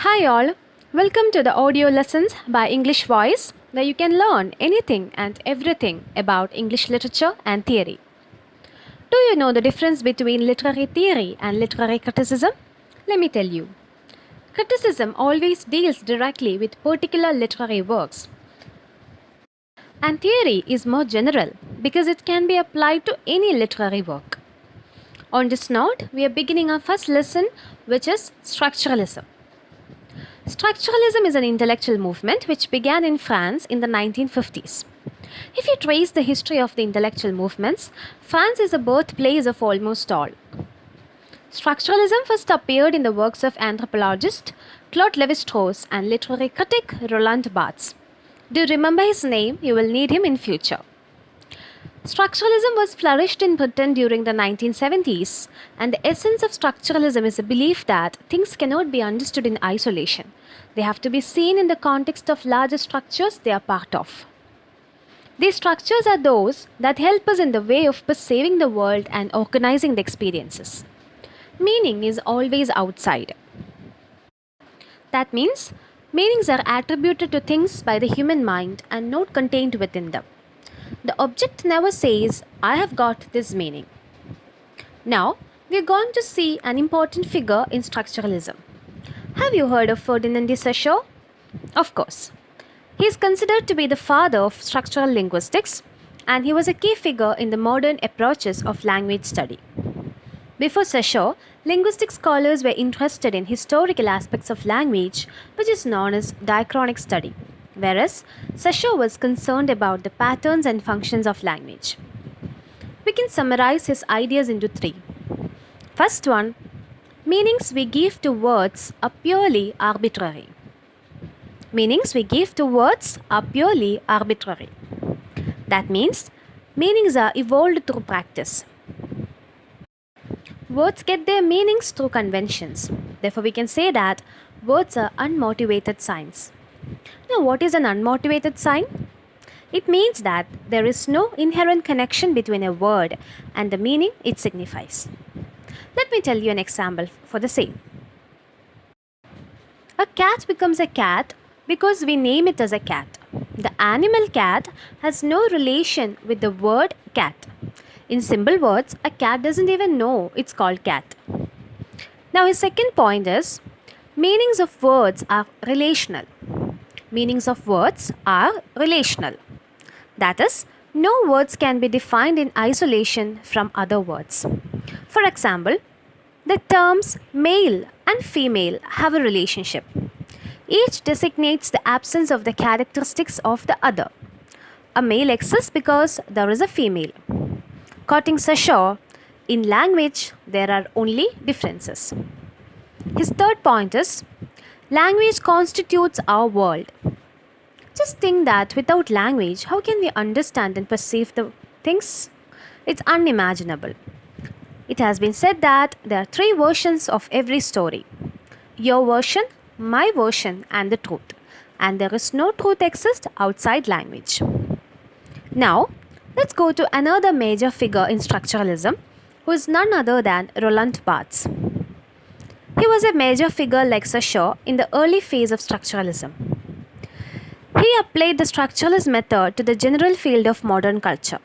Hi, all. Welcome to the audio lessons by English Voice, where you can learn anything and everything about English literature and theory. Do you know the difference between literary theory and literary criticism? Let me tell you. Criticism always deals directly with particular literary works, and theory is more general because it can be applied to any literary work. On this note, we are beginning our first lesson, which is structuralism. Structuralism is an intellectual movement which began in France in the 1950s. If you trace the history of the intellectual movements, France is the birthplace of almost all. Structuralism first appeared in the works of anthropologist Claude Lévi-Strauss and literary critic Roland Barthes. Do you remember his name? You will need him in future. Structuralism was flourished in Britain during the 1970s, and the essence of structuralism is a belief that things cannot be understood in isolation. They have to be seen in the context of larger structures they are part of. These structures are those that help us in the way of perceiving the world and organizing the experiences. Meaning is always outside. That means meanings are attributed to things by the human mind and not contained within them. The object never says, I have got this meaning. Now, we are going to see an important figure in structuralism. Have you heard of Ferdinand de Saussure? Of course. He is considered to be the father of structural linguistics, and he was a key figure in the modern approaches of language study. Before Saussure, linguistic scholars were interested in historical aspects of language, which is known as diachronic study, whereas Saussure was concerned about the patterns and functions of language. We can summarize his ideas into three. First one, meanings we give to words are purely arbitrary. Meanings we give to words are purely arbitrary. That means meanings are evolved through practice. Words get their meanings through conventions. Therefore, we can say that words are unmotivated signs. Now, what is an unmotivated sign? It means that there is no inherent connection between a word and the meaning it signifies. Let me tell you an example for the same. A cat becomes a cat because we name it as a cat. The animal cat has no relation with the word cat. In simple words, a cat doesn't even know it's called cat. Now, his second point is meanings of words are relational. Meanings of words are relational. That is, no words can be defined in isolation from other words. For example, the terms male and female have a relationship. Each designates the absence of the characteristics of the other. A male exists because there is a female. Quoting Saussure, in language there are only differences. His third point is language constitutes our world. Just think that without language, how can we understand and perceive the things? It's unimaginable. It has been said that there are three versions of every story: your version, my version, and the truth. And there is no truth exists outside language. Now, let's go to another major figure in structuralism, who is none other than Roland Barthes. He was a major figure like Saussure in the early phase of structuralism. He applied the structuralist method to the general field of modern culture.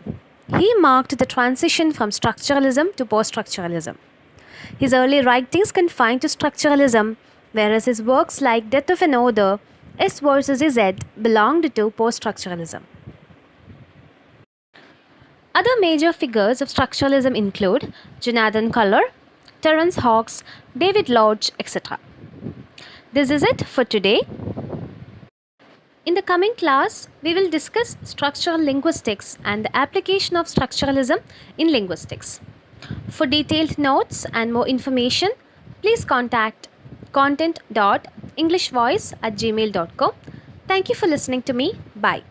He marked the transition from structuralism to post-structuralism. His early writings confined to structuralism, whereas his works like Death of an Author, S versus Z belonged to post-structuralism. Other major figures of structuralism include Jonathan Culler, Terence Hawkes, David Lodge, etc. This is it for today. In the coming class, we will discuss structural linguistics and the application of structuralism in linguistics. For detailed notes and more information, please contact content.englishvoice@gmail.com. Thank you for listening to me. Bye.